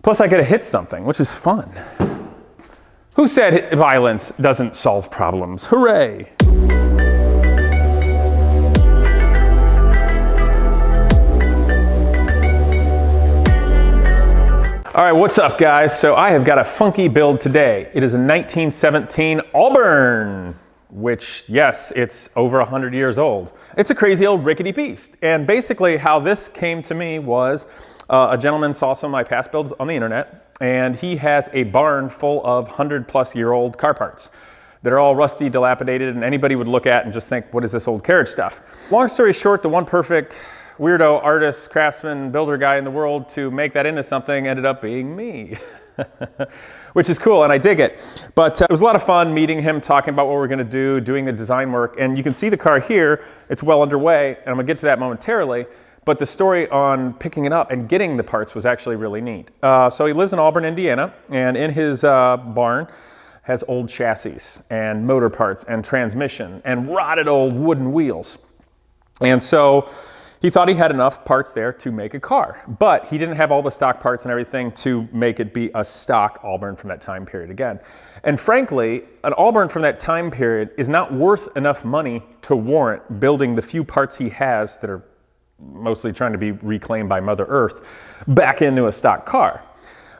Plus I get to hit something, which is fun. Who said violence doesn't solve problems? Hooray! All right, what's up guys? So I have got a funky build today. It is a 1917 Auburn, which yes, it's over 100 years old. It's a crazy old rickety beast. And basically how this came to me was a gentleman saw some of my past builds on the internet, and he has a barn full of 100-plus-year-old car parts that are all rusty, dilapidated, and anybody would look at and just think, what is this old carriage stuff? Long story short, the one perfect weirdo artist, craftsman, builder guy in the world to make that into something ended up being me. Which is cool, and I dig it. But it was a lot of fun meeting him, talking about what we're gonna do, doing the design work, and you can see the car here, it's well underway, and I'm gonna get to that momentarily, but the story on picking it up and getting the parts was actually really neat. So he lives in Auburn, Indiana, and in his barn has old chassis and motor parts and transmission and rotted old wooden wheels. And so he thought he had enough parts there to make a car, but he didn't have all the stock parts and everything to make it be a stock Auburn from that time period again. And frankly, an Auburn from that time period is not worth enough money to warrant building the few parts he has that are mostly trying to be reclaimed by Mother Earth back into a stock car.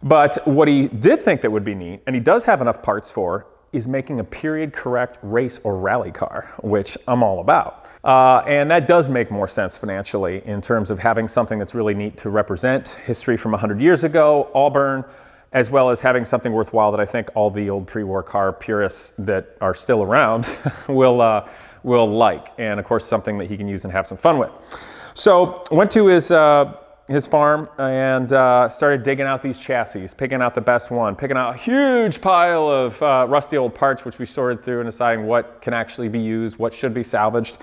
But what he did think that would be neat, and he does have enough parts for, is making a period correct race or rally car, which I'm all about. And that does make more sense financially in terms of having something that's really neat to represent history from 100 years ago, Auburn, as well as having something worthwhile that I think all the old pre-war car purists that are still around will like. And of course, something that he can use and have some fun with. So went to his farm and started digging out these chassis, picking out the best one, picking out a huge pile of rusty old parts, which we sorted through and deciding what can actually be used, what should be salvaged,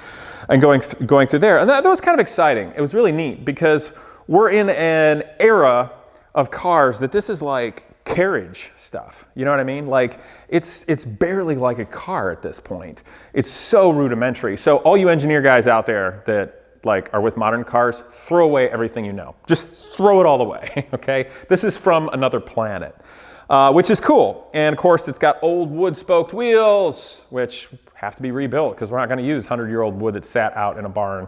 and going through there. And that was kind of exciting. It was really neat because we're in an era of cars that this is like carriage stuff. You know what I mean? Like it's barely like a car at this point. It's so rudimentary. So all you engineer guys out there that like are with modern cars, throw away everything you know. Just throw it all away, okay? This is from another planet, which is cool. And of course, it's got old wood spoked wheels, which have to be rebuilt because we're not gonna use 100-year-old wood that sat out in a barn.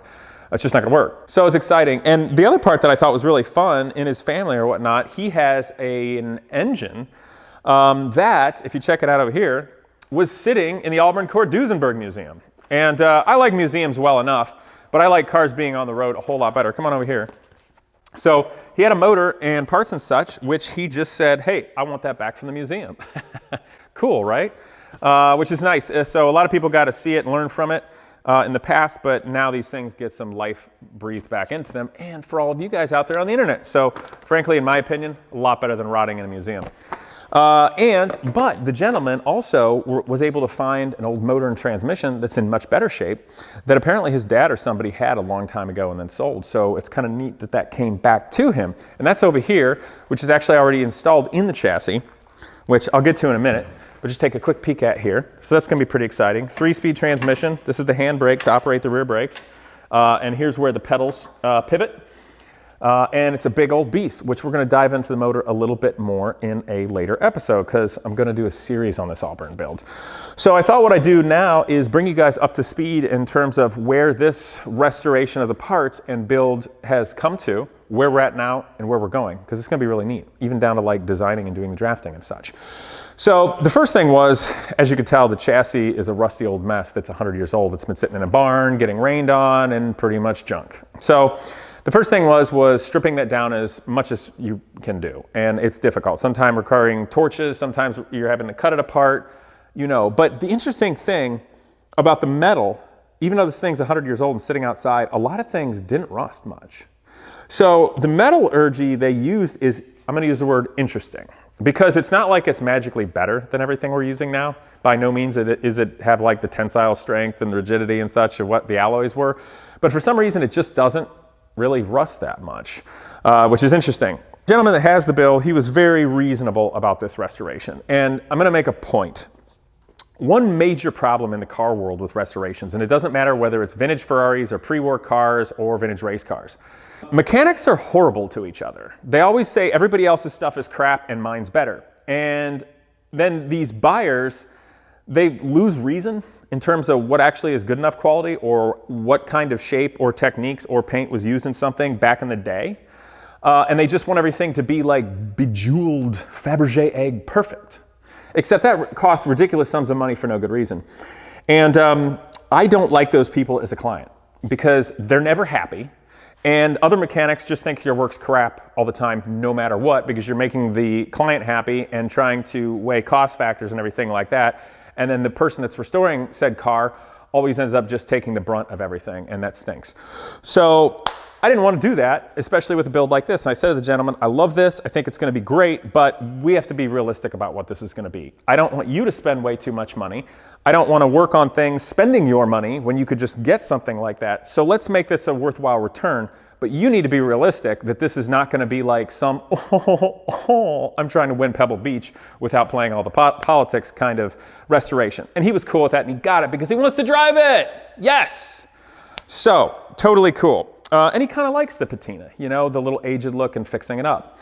That's just not gonna work. So it's exciting. And the other part that I thought was really fun in his family or whatnot, he has an engine that, if you check it out over here, was sitting in the Auburn Duesenberg Museum. And I like museums well enough, but I like cars being on the road a whole lot better. Come on over here. So he had a motor and parts and such, which he just said, hey, I want that back from the museum. Cool, right? Which is nice. So a lot of people got to see it and learn from it in the past, but now these things get some life breathed back into them, and for all of you guys out there on the internet. So frankly, in my opinion, a lot better than rotting in a museum. But the gentleman also was able to find an old motor and transmission that's in much better shape that apparently his dad or somebody had a long time ago and then sold. So it's kind of neat that that came back to him. And that's over here, which is actually already installed in the chassis, which I'll get to in a minute, but just take a quick peek at here. So that's gonna be pretty exciting. 3-speed transmission. This is the handbrake to operate the rear brakes. And here's where the pedals pivot. And it's a big old beast, which we're going to dive into the motor a little bit more in a later episode because I'm going to do a series on this Auburn build. So I thought what I'd do now is bring you guys up to speed in terms of where this restoration of the parts and build has come to, where we're at now, and where we're going, because it's going to be really neat, even down to like designing and doing the drafting and such. So the first thing was, as you can tell, the chassis is a rusty old mess that's 100 years old. It's been sitting in a barn, getting rained on, and pretty much junk. So the first thing was stripping that down as much as you can do. And it's difficult. Sometimes requiring torches, sometimes you're having to cut it apart, you know. But the interesting thing about the metal, even though this thing's 100 years old and sitting outside, a lot of things didn't rust much. So the metallurgy they used is, I'm gonna use the word interesting, because it's not like it's magically better than everything we're using now. By no means is it have like the tensile strength and rigidity and such of what the alloys were. But for some reason, it just doesn't really rust that much, which is interesting. The gentleman that has the build, he was very reasonable about this restoration. And I'm gonna make a point. One major problem in the car world with restorations, and it doesn't matter whether it's vintage Ferraris or pre-war cars or vintage race cars, Mechanics are horrible to each other. They always say everybody else's stuff is crap and mine's better. And then these buyers, they lose reason in terms of what actually is good enough quality or what kind of shape or techniques or paint was used in something back in the day. And they just want everything to be like bejeweled Fabergé egg perfect. Except that costs ridiculous sums of money for no good reason. And I don't like those people as a client because they're never happy. And other mechanics just think your work's crap all the time, no matter what, because you're making the client happy and trying to weigh cost factors and everything like that. And then the person that's restoring said car always ends up just taking the brunt of everything, and that stinks. So I didn't want to do that, especially with a build like this. And I said to the gentleman, I love this, I think it's going to be great, but we have to be realistic about what this is going to be. I don't want you to spend way too much money. I don't want to work on things spending your money when you could just get something like that. So let's make this a worthwhile return. But you need to be realistic that this is not going to be like some, I'm trying to win Pebble Beach without playing all the politics kind of restoration. And he was cool with that, and he got it because he wants to drive it. Yes. So totally cool. And he kind of likes the patina, you know, the little aged look and fixing it up,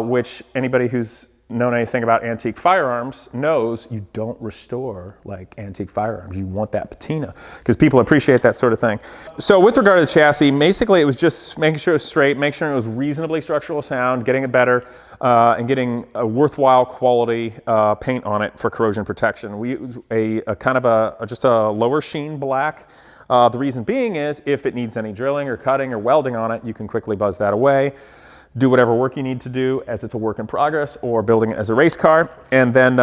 which anybody who's known anything about antique firearms knows you don't restore like antique firearms. You want that patina because people appreciate that sort of thing. So with regard to the chassis, basically it was just making sure it was straight, making sure it was reasonably structural sound, getting it better, and getting a worthwhile quality paint on it for corrosion protection. We use a kind of just a lower sheen black. The reason being is if it needs any drilling or cutting or welding on it, you can quickly buzz that away. Do whatever work you need to do as it's a work in progress or building it as a race car, and then,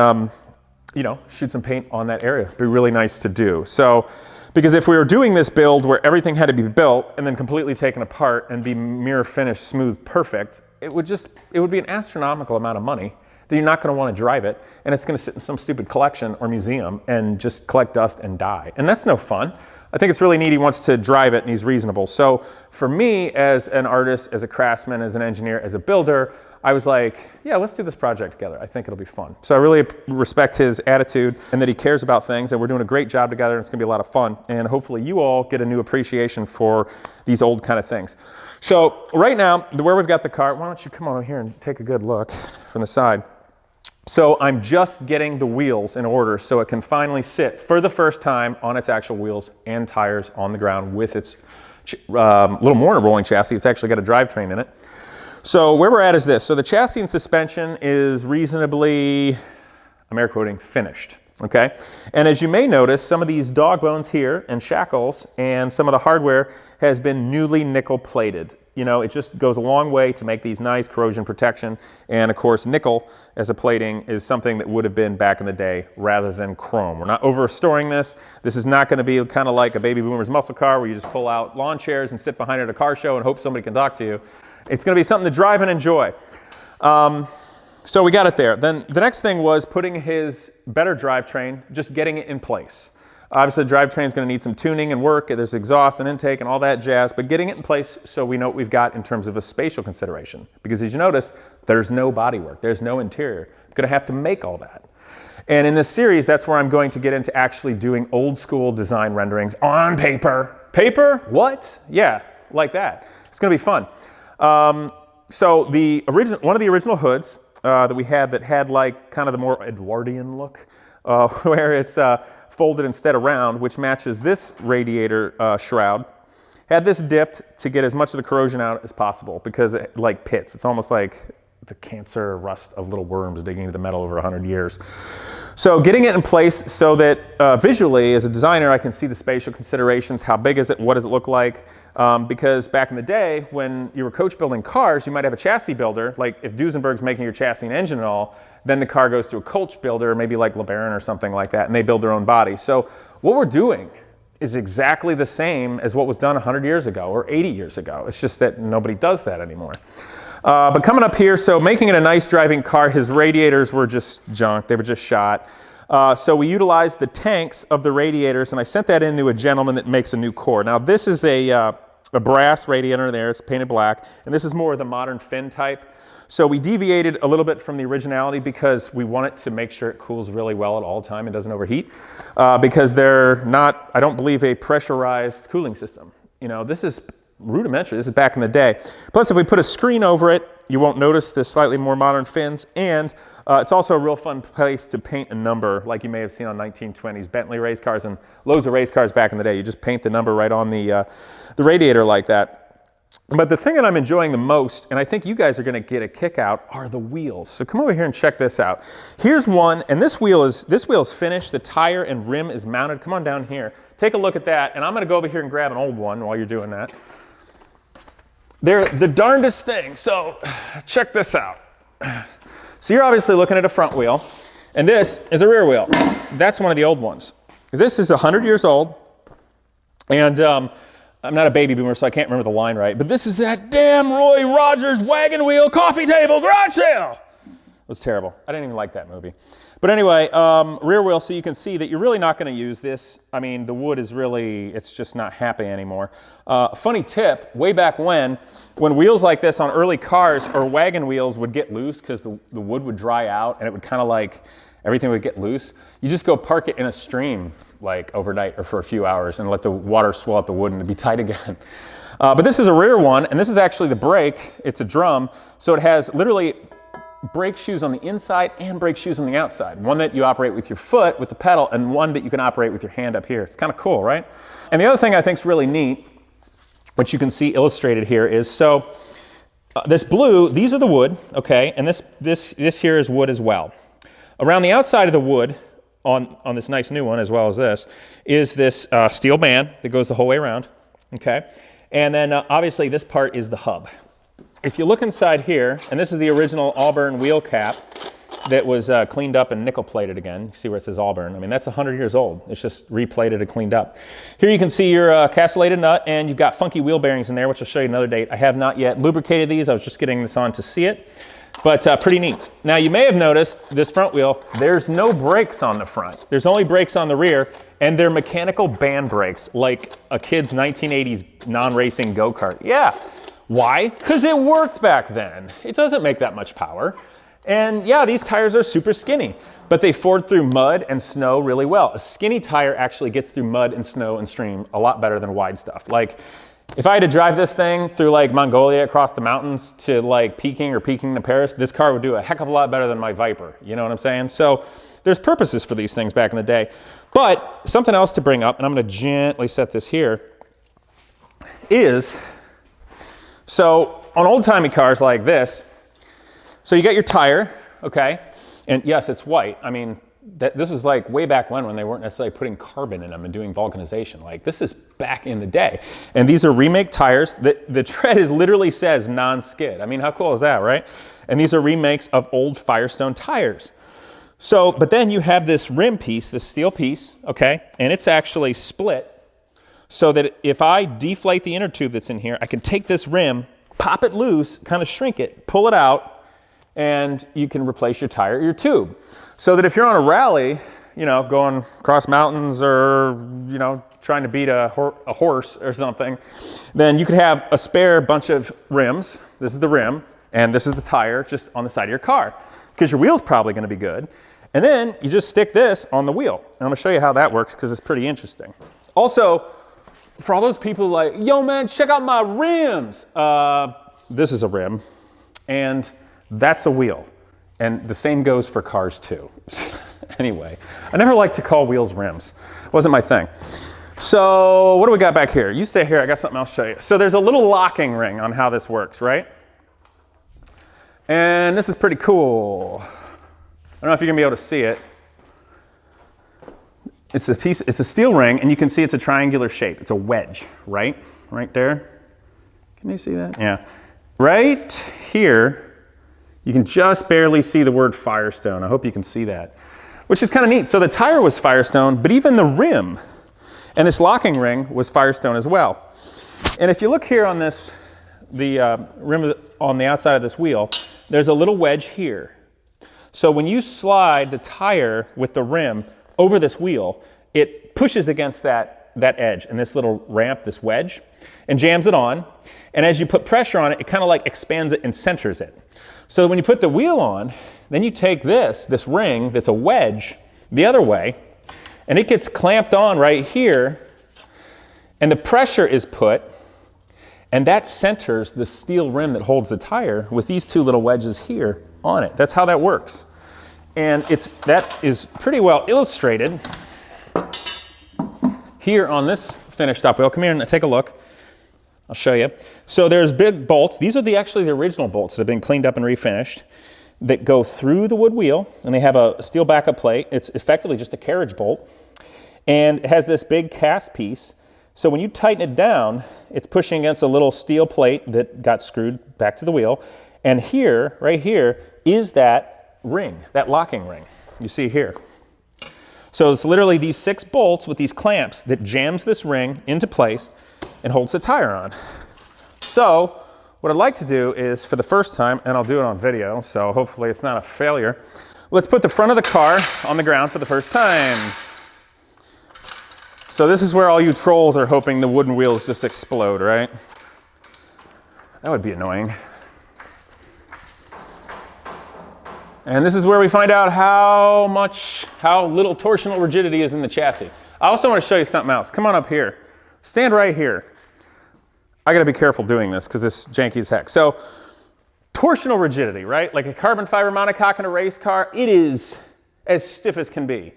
you know, shoot some paint on that area. It'd be really nice to do. So, because if we were doing this build where everything had to be built and then completely taken apart and be mirror finished, smooth, perfect, it would be an astronomical amount of money that you're not going to want to drive it, and it's going to sit in some stupid collection or museum and just collect dust and die. And that's no fun. I think it's really neat he wants to drive it and he's reasonable. So for me as an artist, as a craftsman, as an engineer, as a builder, I was like, yeah, let's do this project together. I think it'll be fun. So I really respect his attitude and that he cares about things, and we're doing a great job together, and it's gonna be a lot of fun. And hopefully you all get a new appreciation for these old kind of things. So right now, where we've got the car, why don't you come over here and take a good look from the side. So I'm just getting the wheels in order so it can finally sit for the first time on its actual wheels and tires on the ground with its little more rolling chassis. It's actually got a drivetrain in it. So where we're at is this. So the chassis and suspension is reasonably, I'm air quoting, finished. Okay. And as you may notice, some of these dog bones here and shackles and some of the hardware has been newly nickel plated. You know, it just goes a long way to make these nice corrosion protection. And of course, nickel as a plating is something that would have been back in the day rather than chrome. We're not over restoring this. This is not going to be kind of like a baby boomer's muscle car where you just pull out lawn chairs and sit behind it at a car show and hope somebody can talk to you. It's going to be something to drive and enjoy. So we got it there. Then the next thing was putting his better drivetrain, just getting it in place. Obviously, the drivetrain is going to need some tuning and work. There's exhaust and intake and all that jazz, but getting it in place so we know what we've got in terms of a spatial consideration. Because as you notice, there's no bodywork. There's no interior. I'm going to have to make all that. And in this series, that's where I'm going to get into actually doing old school design renderings on paper. Paper? What? Yeah, like that. It's going to be fun. So one of the original hoods that we had that had like kind of the more Edwardian look, where it's folded instead around, which matches this radiator shroud, had this dipped to get as much of the corrosion out as possible because it like pits. It's almost like the cancer rust of little worms digging into the metal over 100 years. So getting it in place so that visually as a designer I can see the spatial considerations, how big is it, what does it look like, because back in the day when you were coach building cars, you might have a chassis builder, like if Duesenberg's making your chassis and engine and all, then the car goes to a coach builder, maybe like LeBaron or something like that, and they build their own body. So what we're doing is exactly the same as what was done 100 years ago or 80 years ago. It's just that nobody does that anymore. But coming up here, so making it a nice driving car, his radiators were just junk. They were just shot. So we utilized the tanks of the radiators, and I sent that into a gentleman that makes a new core. Now this is a brass radiator there. It's painted black, and this is more of the modern fin type. So we deviated a little bit from the originality because we wanted to make sure it cools really well at all time and doesn't overheat, because they're not, I don't believe, a pressurized cooling system. You know, this is rudimentary. This is back in the day. Plus, if we put a screen over it, you won't notice the slightly more modern fins, and it's also a real fun place to paint a number like you may have seen on 1920s Bentley race cars and loads of race cars back in the day. You just paint the number right on the radiator like that. But the thing that I'm enjoying the most, and I think you guys are going to get a kick out, are the wheels. So come over here and check this out. Here's one, and this wheel is finished. The tire and rim is mounted. Come on down here. Take a look at that, and I'm going to go over here and grab an old one while you're doing that. They're the darndest thing. So check this out. So you're obviously looking at a front wheel, and this is a rear wheel. That's one of the old ones. This is 100 years old, and I'm not a baby boomer, so I can't remember the line right, but this is that damn Roy Rogers wagon wheel coffee table garage sale. It was terrible. I didn't even like that movie. But anyway, rear wheel, so you can see that you're really not going to use this. I mean, the wood is really, it's just not happy anymore. Funny tip, way back when wheels like this on early cars or wagon wheels would get loose because the wood would dry out and it would kind of like, everything would get loose. You just go park it in a stream like overnight or for a few hours and let the water swell up the wood and it'd be tight again. But this is a rear one, and this is actually the brake. It's a drum, so it has literally brake shoes on the inside and brake shoes on the outside. One that you operate with your foot with the pedal, and one that you can operate with your hand up here. It's kind of cool, right? And the other thing I think is really neat, which you can see illustrated here, is so this blue, these are the wood, okay, and this here is wood as well. Around the outside of the wood, on this nice new one as well as this, is this steel band that goes the whole way around, okay? And then obviously this part is the hub. If you look inside here, and this is the original Auburn wheel cap that was cleaned up and nickel plated again. You see where it says Auburn. I mean, that's 100 years old. It's just replated and cleaned up. Here you can see your castellated nut, and you've got funky wheel bearings in there, which I'll show you another date. I have not yet lubricated these. I was just getting this on to see it. But pretty neat. Now you may have noticed this front wheel, there's no brakes on the front. There's only brakes on the rear, and they're mechanical band brakes, like a kid's 1980s non-racing go-kart. Yeah, why? Because it worked back then. It doesn't make that much power. And yeah, these tires are super skinny, but they ford through mud and snow really well. A skinny tire actually gets through mud and snow and stream a lot better than wide stuff. Like, if I had to drive this thing through like Mongolia across the mountains to like Peking to Paris, this car would do a heck of a lot better than my Viper. You know what I'm saying? So there's purposes for these things back in the day. But something else to bring up, and I'm going to gently set this here, is, so on old-timey cars like this, so you got your tire, okay? And yes, it's white. I mean, this was like way back when they weren't necessarily putting carbon in them and doing vulcanization. Like, this is back in the day. And these are remake tires. The tread literally says non-skid. I mean, how cool is that, right? And these are remakes of old Firestone tires. So, but then you have this rim piece, this steel piece, okay? And it's actually split so that if I deflate the inner tube that's in here, I can take this rim, pop it loose, kind of shrink it, pull it out, and you can replace your tire or your tube. So that if you're on a rally, you know, going across mountains or, you know, trying to beat a horse or something, then you could have a spare bunch of rims. This is the rim, and this is the tire just on the side of your car, because your wheel's probably going to be good. And then you just stick this on the wheel. And I'm going to show you how that works, because it's pretty interesting. Also, for all those people like, yo man, check out my rims. This is a rim, and that's a wheel. And the same goes for cars too. Anyway, I never like to call wheels rims. Wasn't my thing. So what do we got back here? You stay here, I got something else to show you. So there's a little locking ring on how this works, right? And this is pretty cool. I don't know if you're gonna be able to see it. It's a steel ring, and you can see it's a triangular shape. It's a wedge, right? Right there. Can you see that? Yeah. Right here, you can just barely see the word Firestone. I hope you can see that, which is kind of neat. So the tire was Firestone, but even the rim and this locking ring was Firestone as well. And if you look here on this, the rim on the outside of this wheel, there's a little wedge here. So when you slide the tire with the rim over this wheel, it pushes against that edge and this little ramp, this wedge, and jams it on. And as you put pressure on it, it kind of like expands it and centers it. So when you put the wheel on, then you take this ring that's a wedge the other way, and it gets clamped on right here, and the pressure is put, And that centers the steel rim that holds the tire with these two little wedges here on it. That's how that works. And that is pretty well illustrated here on this finished up wheel. Come here and take a look. I'll show you. So there's big bolts. These are actually the original bolts that have been cleaned up and refinished that go through the wood wheel, and they have a steel backup plate. It's effectively just a carriage bolt, and it has this big cast piece. So when you tighten it down, it's pushing against a little steel plate that got screwed back to the wheel. And here, right here, is that ring, that locking ring you see here. So it's literally these 6 bolts with these clamps that jams this ring into place and holds the tire on. So what I'd like to do is, for the first time, and I'll do it on video, so hopefully it's not a failure, let's put the front of the car on the ground for the first time. So this is where all you trolls are hoping the wooden wheels just explode, right? That would be annoying. And this is where we find out how little torsional rigidity is in the chassis. I also want to show you something else. Come on up here. Stand right here. I got to be careful doing this because this is janky as heck. So torsional rigidity, right? Like a carbon fiber monocoque in a race car, it is as stiff as can be.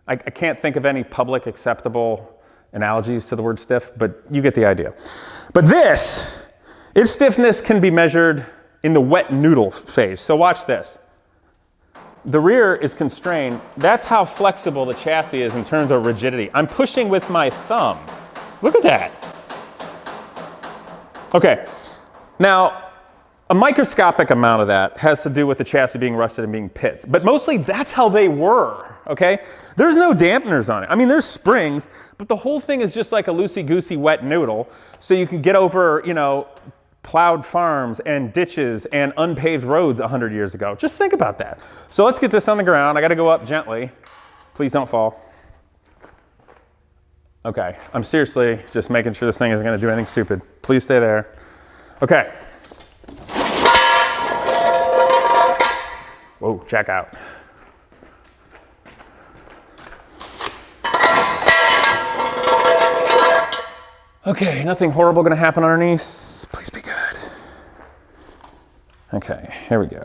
I can't think of any public acceptable analogies to the word stiff, but you get the idea. But its stiffness can be measured in the wet noodle phase. So watch this. The rear is constrained. That's how flexible the chassis is in terms of rigidity. I'm pushing with my thumb. Look at that. Okay, now a microscopic amount of that has to do with the chassis being rusted and being pits, but mostly that's how they were, okay? There's no dampeners on it. I mean, there's springs, but the whole thing is just like a loosey-goosey wet noodle, so you can get over, plowed farms and ditches and unpaved roads 100 years ago. Just think about that. So let's get this on the ground. I gotta go up gently. Please don't fall. Okay, I'm seriously just making sure this thing isn't gonna do anything stupid. Please stay there. Okay. Whoa, check out. Okay, nothing horrible gonna happen underneath. Please be good. Okay, here we go.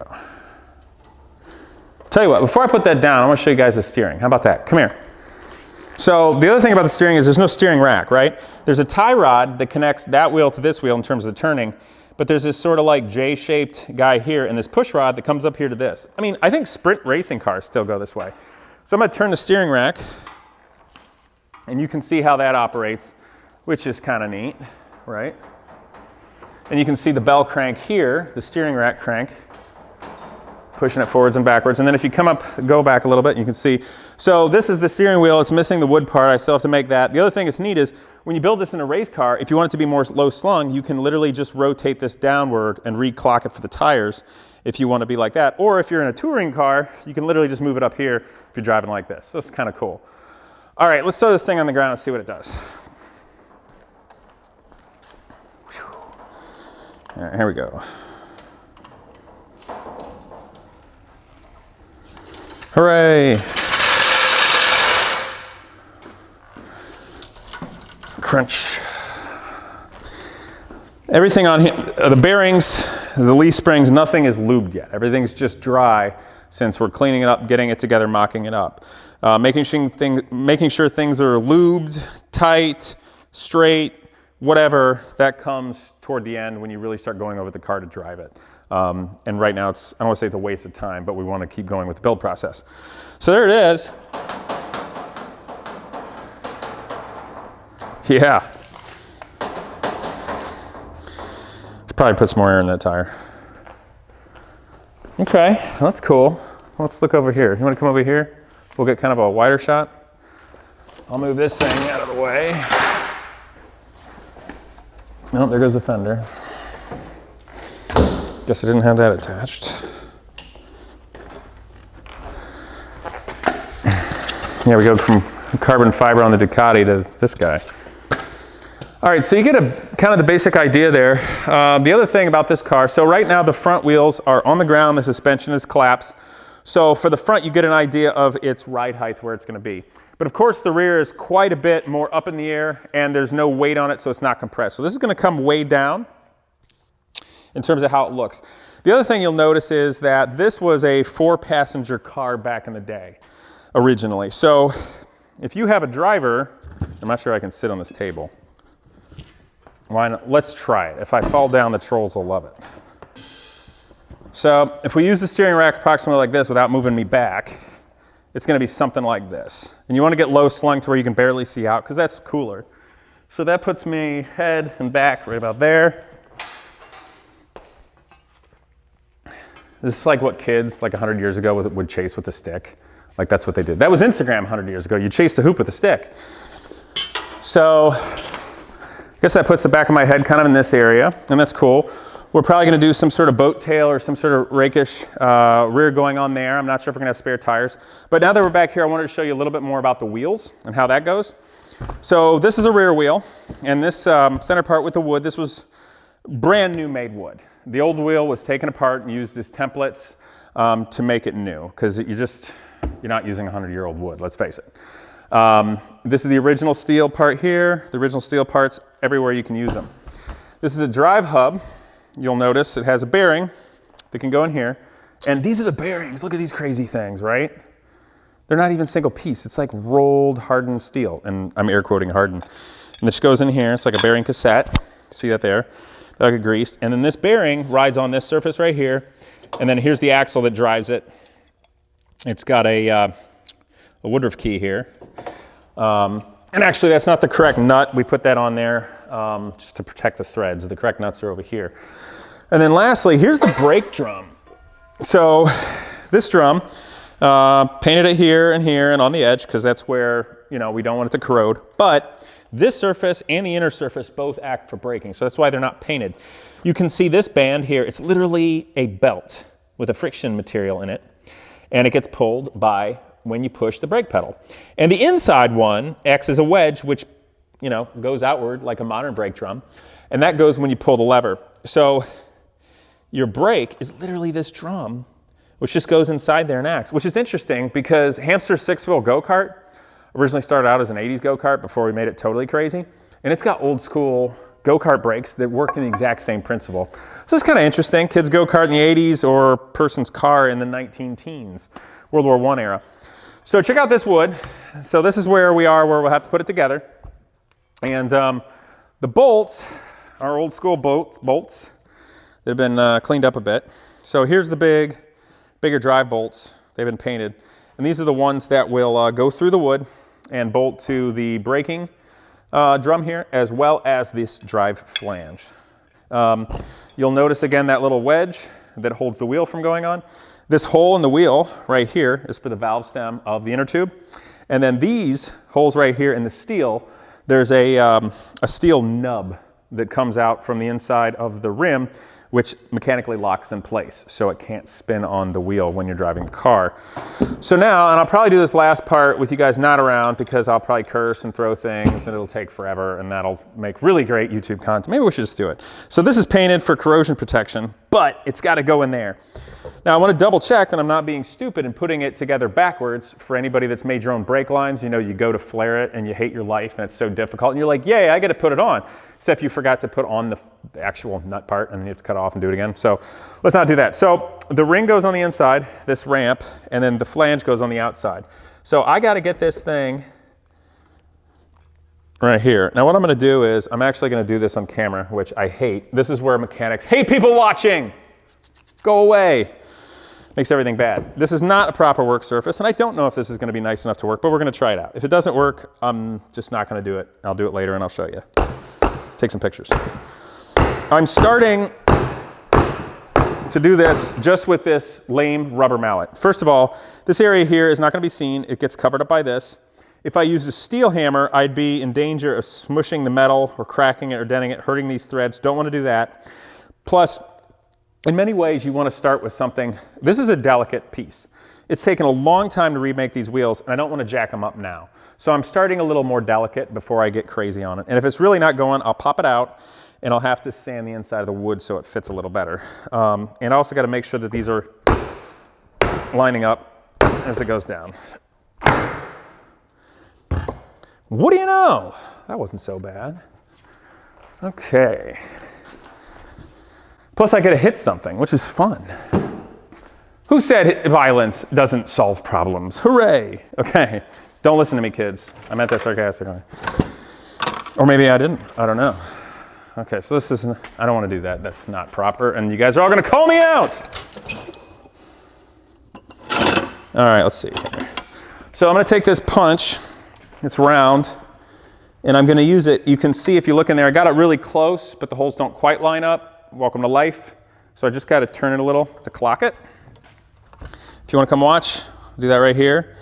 Tell you what, before I put that down, I want to show you guys the steering. How about that? Come here. So the other thing about the steering is there's no steering rack, right? There's a tie rod that connects that wheel to this wheel in terms of the turning, but there's this sort of like J-shaped guy here and this push rod that comes up here to this. I mean, I think sprint racing cars still go this way. So I'm going to turn the steering rack, and you can see how that operates, which is kind of neat, right? And you can see the bell crank here, the steering rack crank, pushing it forwards and backwards. And then if you go back a little bit, you can see, so this is the steering wheel. It's missing the wood part. I still have to make that. The other thing that's neat is when you build this in a race car, if you want it to be more low slung, you can literally just rotate this downward and reclock it for the tires if you want to be like that. Or if you're in a touring car, you can literally just move it up here if you're driving like this. So it's kind of cool. All right, let's throw this thing on the ground and see what it does. All right, here we go. Hooray! Crunch. Everything on here, the bearings, the leaf springs, nothing is lubed yet. Everything's just dry since we're cleaning it up, getting it together, mocking it up. Making sure things are lubed, tight, straight, whatever, that comes toward the end when you really start going over the car to drive it. And right now I don't want to say it's a waste of time, but we want to keep going with the build process. So there it is. Yeah. Probably put some more air in that tire. Okay, that's cool. Let's look over here. You want to come over here? We'll get kind of a wider shot. I'll move this thing out of the way. Oh, there goes the fender. Guess I didn't have that attached. Yeah, we go from carbon fiber on the Ducati to this guy. All right, so you get kind of the basic idea there. The other thing about this car, so right now the front wheels are on the ground, the suspension is collapsed. So for the front, you get an idea of its ride height, where it's gonna be. But of course, the rear is quite a bit more up in the air, and there's no weight on it, so it's not compressed. So this is gonna come way down in terms of how it looks. The other thing you'll notice is that this was a 4-passenger car back in the day, originally. So if you have a driver, I'm not sure I can sit on this table. Why not? Let's try it. If I fall down, the trolls will love it. So if we use the steering rack approximately like this without moving me back, it's going to be something like this. And you want to get low slung to where you can barely see out, because that's cooler. So that puts me head and back right about there. This is like what kids like 100 years ago would chase with a stick. Like that's what they did. That was Instagram 100 years ago. You chased a hoop with a stick. So I guess that puts the back of my head kind of in this area, and that's cool. We're probably going to do some sort of boat tail or some sort of rakish rear going on there. I'm not sure if we're going to have spare tires. But now that we're back here, I wanted to show you a little bit more about the wheels and how that goes. So this is a rear wheel, and this center part with the wood, this was brand new made wood. The old wheel was taken apart and used as templates to make it new, because you're not using 100-year-old wood, let's face it. This is the original steel part here, the original steel parts everywhere you can use them. This is a drive hub. You'll notice it has a bearing that can go in here. And these are the bearings. Look at these crazy things, right? They're not even single piece. It's like rolled, hardened steel. And I'm air quoting hardened. And this goes in here. It's like a bearing cassette. See that there? They're like a grease. And then this bearing rides on this surface right here. And then here's the axle that drives it. It's got a Woodruff key here. And actually, that's not the correct nut. We put that on there just to protect the threads. The correct nuts are over here. And then lastly, here's the brake drum. So this drum, painted it here and on the edge, because that's where, we don't want it to corrode. But this surface and the inner surface both act for braking, so that's why they're not painted. You can see this band here. It's literally a belt with a friction material in it, and it gets pulled by when you push the brake pedal. And the inside one acts as a wedge, which, goes outward like a modern brake drum. And that goes when you pull the lever. So your brake is literally this drum, which just goes inside there and acts, which is interesting because Hamster 6-wheel go-kart originally started out as an 80s go-kart before we made it totally crazy. And it's got old school go-kart brakes that work in the exact same principle. So it's kind of interesting. Kids go-kart in the 80s or person's car in the 19-teens, World War I era. So check out this wood. So this is where we are, where we'll have to put it together. And the bolts are old school bolts that have been cleaned up a bit. So here's the bigger drive bolts. They've been painted. And these are the ones that will go through the wood and bolt to the braking drum here, as well as this drive flange. You'll notice again that little wedge that holds the wheel from going on. This hole in the wheel right here is for the valve stem of the inner tube. And then these holes right here in the steel, there's a steel nub that comes out from the inside of the rim, which mechanically locks in place so it can't spin on the wheel when you're driving the car. So now, and I'll probably do this last part with you guys not around, because I'll probably curse and throw things and it'll take forever, and that'll make really great YouTube content. Maybe we should just do it. So this is painted for corrosion protection, but it's got to go in there. Now I want to double check that I'm not being stupid and putting it together backwards. For anybody that's made your own brake lines, you go to flare it and you hate your life and it's so difficult and you're like, yay, I got to put it on. Except you forgot to put on the actual nut part and then you have to cut it off and do it again. So let's not do that. So the ring goes on the inside, this ramp, and then the flange goes on the outside. So I got to get this thing right here. Now what I'm going to do is, I'm actually going to do this on camera, which I hate. This is where mechanics hate people watching. Go away. Makes everything bad. This is not a proper work surface, and I don't know if this is going to be nice enough to work, but we're going to try it out. If it doesn't work, I'm just not going to do it. I'll do it later and I'll show you. Take some pictures. I'm starting to do this just with this lame rubber mallet. First of all, this area here is not going to be seen. It gets covered up by this. If I used a steel hammer, I'd be in danger of smushing the metal or cracking it or denting it, hurting these threads. Don't want to do that. Plus, in many ways, you want to start with something. This is a delicate piece. It's taken a long time to remake these wheels, and I don't want to jack them up now. So I'm starting a little more delicate before I get crazy on it. And if it's really not going, I'll pop it out, and I'll have to sand the inside of the wood so it fits a little better. And I also got to make sure that these are lining up as it goes down. What do you know? That wasn't so bad. Okay. Plus I get to hit something, which is fun. Who said violence doesn't solve problems? Hooray. Okay, don't listen to me, kids. I meant that sarcastically. Or maybe I didn't, I don't know. Okay, so this isn't, I don't want to do that. That's not proper, and you guys are all going to call me out. All right, let's see here. So I'm going to take this punch, it's round, and I'm going to use it. You can see if you look in there, I got it really close, but the holes don't quite line up. Welcome to life. So I just got to turn it a little to clock it. If you want to come watch, do that right here.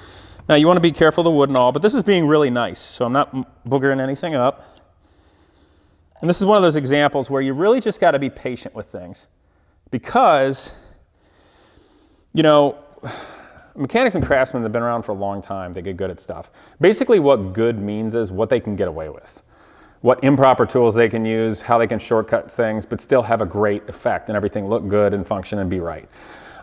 Now you want to be careful of the wood and all, but this is being really nice, so I'm not boogering anything up. And this is one of those examples where you really just got to be patient with things, because, you know, mechanics and craftsmen have been around for a long time. They get good at stuff. Basically what good means is what they can get away with, what improper tools they can use, how they can shortcut things, but still have a great effect and everything look good and function and be right.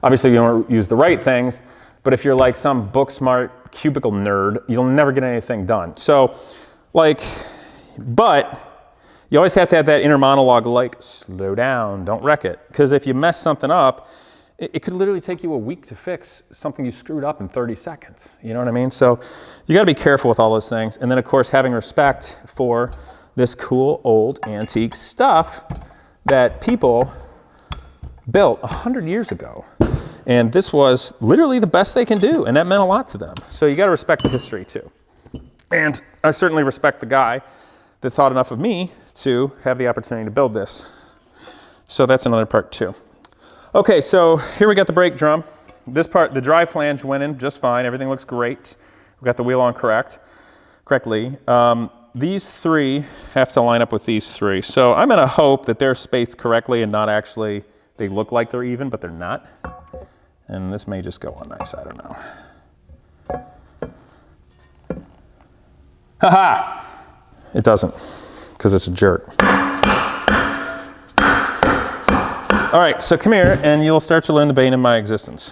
Obviously you want to use the right things, but if you're like some book smart cubicle nerd, you'll never get anything done. So like, but you always have to have that inner monologue like, slow down, don't wreck it. Because if you mess something up, it could literally take you a week to fix something you screwed up in 30 seconds. You know what I mean? So you gotta be careful with all those things. And then of course, having respect for this cool old antique stuff that people built 100 years ago. And this was literally the best they can do, and that meant a lot to them. So you gotta respect the history too. And I certainly respect the guy that thought enough of me to have the opportunity to build this. So that's another part too. Okay, so here we got the brake drum. This part, the drive flange went in just fine. Everything looks great. We got the wheel on correctly. These three have to line up with these three. So I'm gonna hope that they're spaced correctly and not actually, they look like they're even, but they're not. And this may just go on nice, I don't know. Haha! It doesn't, because it's a jerk. All right, so come here and you'll start to learn the bane of my existence.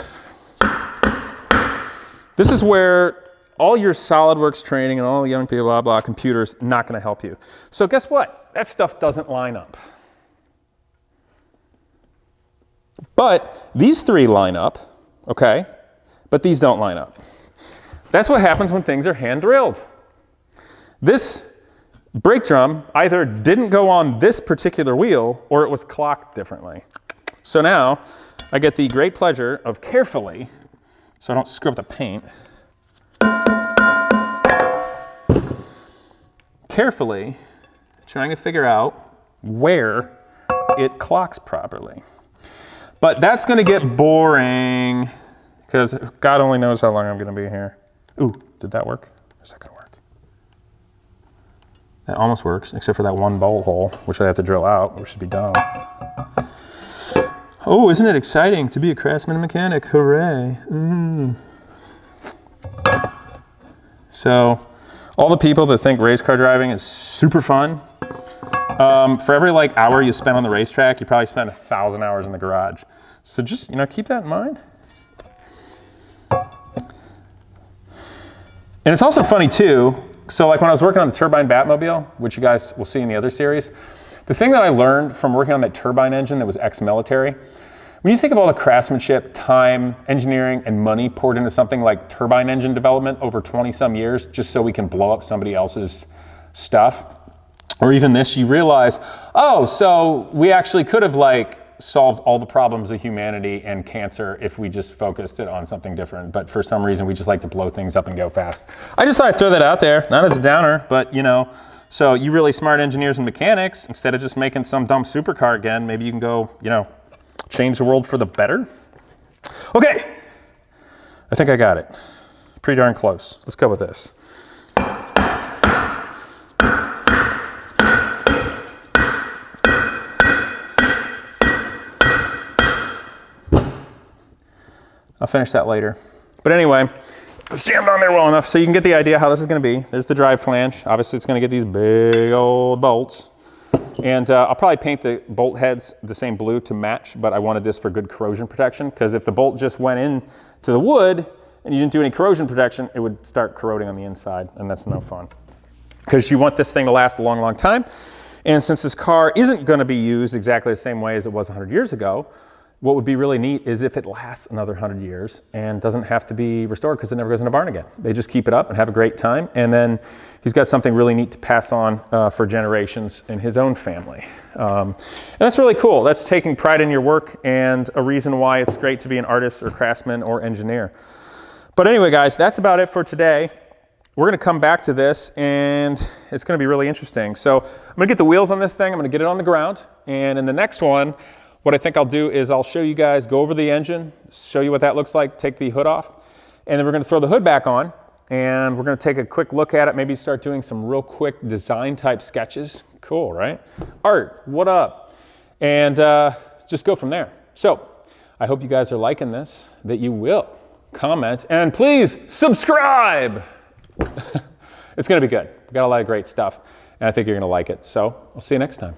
This is where all your SolidWorks training and all the young people, blah, blah, computers, not gonna help you. So guess what? That stuff doesn't line up. But these three line up, okay? But these don't line up. That's what happens when things are hand drilled. This brake drum either didn't go on this particular wheel or it was clocked differently. So now I get the great pleasure of carefully, so I don't screw up the paint, carefully trying to figure out where it clocks properly. But that's gonna get boring because God only knows how long I'm gonna be here. Ooh, did that work? Or is that gonna work? That almost works, except for that one bolt hole, which I have to drill out, which should be dumb. Oh, isn't it exciting to be a craftsman and mechanic? Hooray. So, all the people that think race car driving is super fun, for every like hour you spend on the racetrack, you probably spend 1,000 hours in the garage. So just, you know, keep that in mind. And it's also funny too, so like when I was working on the turbine Batmobile, which you guys will see in the other series, the thing that I learned from working on that turbine engine that was ex-military, when you think of all the craftsmanship, time, engineering, and money poured into something like turbine engine development over 20 some years, just so we can blow up somebody else's stuff, or even this, you realize, oh, so we actually could have like solved all the problems of humanity and cancer if we just focused it on something different. But for some reason, we just like to blow things up and go fast. I just thought I'd throw that out there, not as a downer, but you know, so you really smart engineers and mechanics, instead of just making some dumb supercar again, maybe you can go, you know, change the world for the better. Okay, I think I got it. Pretty darn close. Let's go with this. I'll finish that later. But anyway, it's jammed on there well enough so you can get the idea how this is gonna be. There's the drive flange. Obviously it's gonna get these big old bolts. And I'll probably paint the bolt heads the same blue to match, but I wanted this for good corrosion protection, because if the bolt just went in to the wood and you didn't do any corrosion protection, it would start corroding on the inside, and that's no fun. Because you want this thing to last a long, long time. And since this car isn't going to be used exactly the same way as it was 100 years ago, what would be really neat is if it lasts another 100 years and doesn't have to be restored because it never goes in a barn again. They just keep it up and have a great time. And then he's got something really neat to pass on for generations in his own family. And that's really cool. That's taking pride in your work and a reason why it's great to be an artist or craftsman or engineer. But anyway, guys, that's about it for today. We're going to come back to this and it's going to be really interesting. So I'm going to get the wheels on this thing. I'm going to get it on the ground. And in the next one, what I think I'll do is I'll show you guys, go over the engine, show you what that looks like, take the hood off, and then we're going to throw the hood back on, and we're going to take a quick look at it, maybe start doing some real quick design type sketches. Cool, right? Art, what up? And just go from there. So I hope you guys are liking this, that you will comment, and please subscribe. It's going to be good. We got a lot of great stuff, and I think you're going to like it. So I'll see you next time.